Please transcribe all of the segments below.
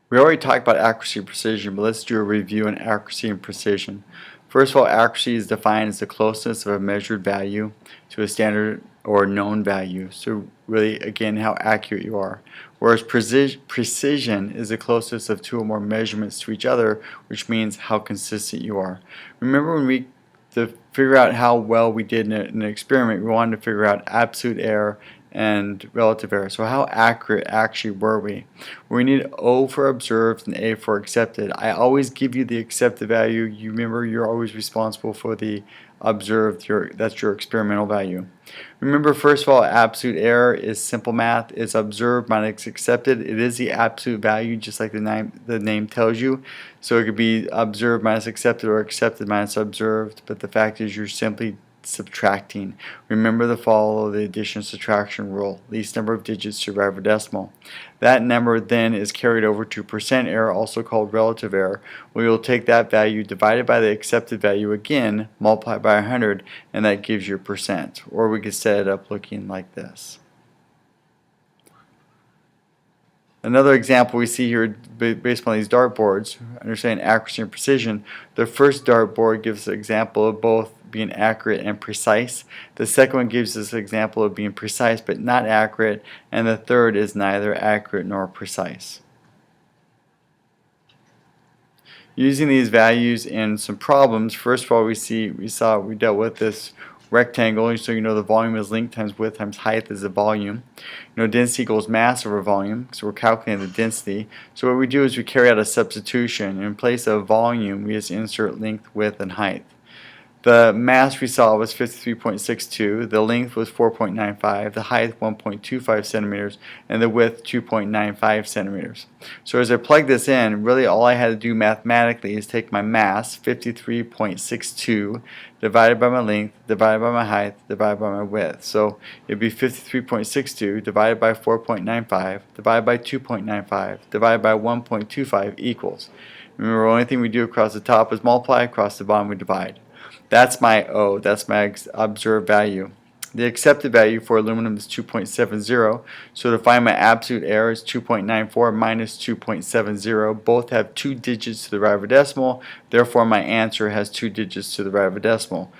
We already talked about accuracy and precision, but let's do a review on accuracy and precision. First of all, accuracy is defined as the closeness of a measured value to a standard or known value. So really, again, how accurate you are. Whereas precision is the closest of two or more measurements to each other, which means how consistent you are. Remember when to figure out how well we did in an experiment, we wanted to figure out absolute error and relative error. So how accurate actually were we? We need O for observed and A for accepted. I always give you the accepted value. You remember you're always responsible for the observed. That's your experimental value. Remember, first of all, absolute error is simple math. It's observed minus accepted. It is the absolute value, just like the name tells you. So it could be observed minus accepted or accepted minus observed, but the fact is you're simply subtracting. Remember to follow the addition subtraction rule. Least number of digits to arrive at decimal. That number then is carried over to percent error, also called relative error. We will take that value divided by the accepted value again, multiply by 100, and that gives you percent. Or we could set it up looking like this. Another example we see here based on these dartboards, understanding accuracy and precision. The first dartboard gives an example of both being accurate and precise. The second one gives us an example of being precise but not accurate, and the third is neither accurate nor precise. Using these values in some problems, first of all we dealt with this rectangle, so you know the volume is length times width times height is the volume. You know density equals mass over volume, so we're calculating the density. So what we do is we carry out a substitution. In place of volume, we just insert length, width, and height. The mass we saw was 53.62, the length was 4.95, the height 1.25 centimeters, and the width 2.95 centimeters. So as I plug this in, really all I had to do mathematically is take my mass, 53.62, divided by my length, divided by my height, divided by my width. So it would be 53.62 divided by 4.95, divided by 2.95, divided by 1.25 equals. Remember, the only thing we do across the top is multiply, across the bottom we divide. That's my O, that's my observed value. The accepted value for aluminum is 2.70, so to find my absolute error is 2.94 minus 2.70. Both have 2 digits to the right of a decimal, therefore my answer has 2 digits to the right of a decimal.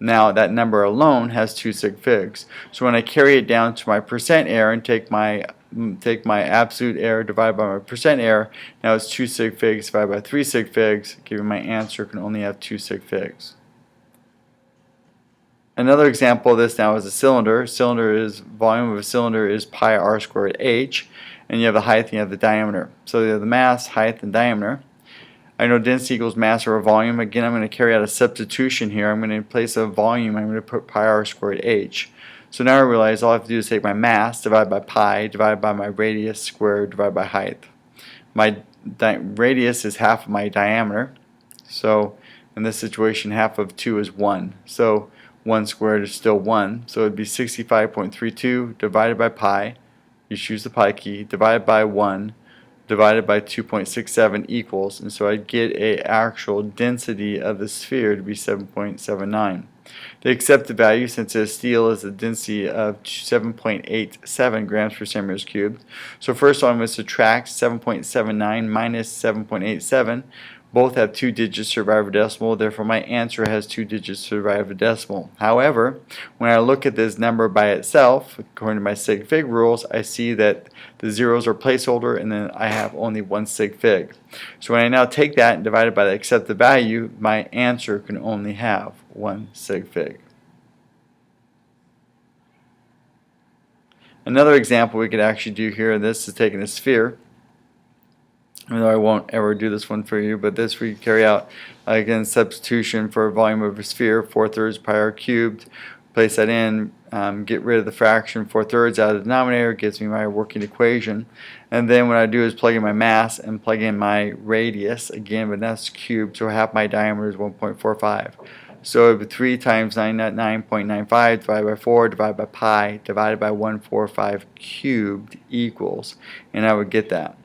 Now that number alone has 2 sig figs. So when I carry it down to my percent error and take my absolute error divided by my percent error, now it's 2 sig figs divided by 3 sig figs, giving my answer can only have 2 sig figs. Another example of this now is a cylinder. Volume of a cylinder is pi r squared h, and you have the height and you have the diameter. So you have the mass, height, and diameter. I know density equals mass over volume. Again, I'm going to carry out a substitution here. I'm going to, in place of volume, I'm going to put pi r squared h. So now I realize all I have to do is take my mass divided by pi, divided by my radius squared, divided by height. My radius is half of my diameter. So in this situation, half of 2 is 1. So 1 squared is still 1, so it would be 65.32 divided by pi, you choose the pi key, divided by 1, divided by 2.67 equals, and so I'd get an actual density of the sphere to be 7.79. The accepted value, since it's steel, is the density of 7.87 grams per centimeters cubed. So first I'm going to subtract 7.79 minus 7.87. Both have 2 digits to arrive at a decimal, therefore my answer has 2 digits to arrive at a decimal. However, when I look at this number by itself, according to my sig fig rules, I see that the zeros are placeholder and then I have only 1 sig fig. So when I now take that and divide it by the accepted value, my answer can only have 1 sig fig. Another example we could actually do here, this is taking a sphere. Even though I won't ever do this one for you, but this we carry out again substitution for volume of a sphere, 4/3 pi r cubed. Place that in, get rid of the fraction 4/3 out of the denominator, gives me my working equation. And then what I do is plug in my mass and plug in my radius again, but that's cubed, so half my diameter is 1.45. So it would be 3 times 9.95 divided by 4 divided by pi divided by 145 cubed equals, and I would get that.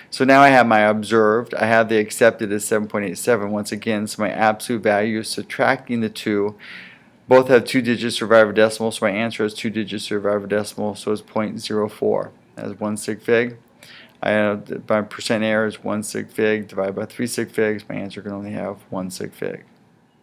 So now I have my observed, I have the accepted as 7.87 once again, so my absolute value is subtracting the 2. Both have 2 digits to arrive at decimal, so my answer has 2 digits to arrive at decimal, so it's 0.04. That's 1 sig fig. My percent error is 1 sig fig divided by 3 sig figs. My answer can only have 1 sig fig.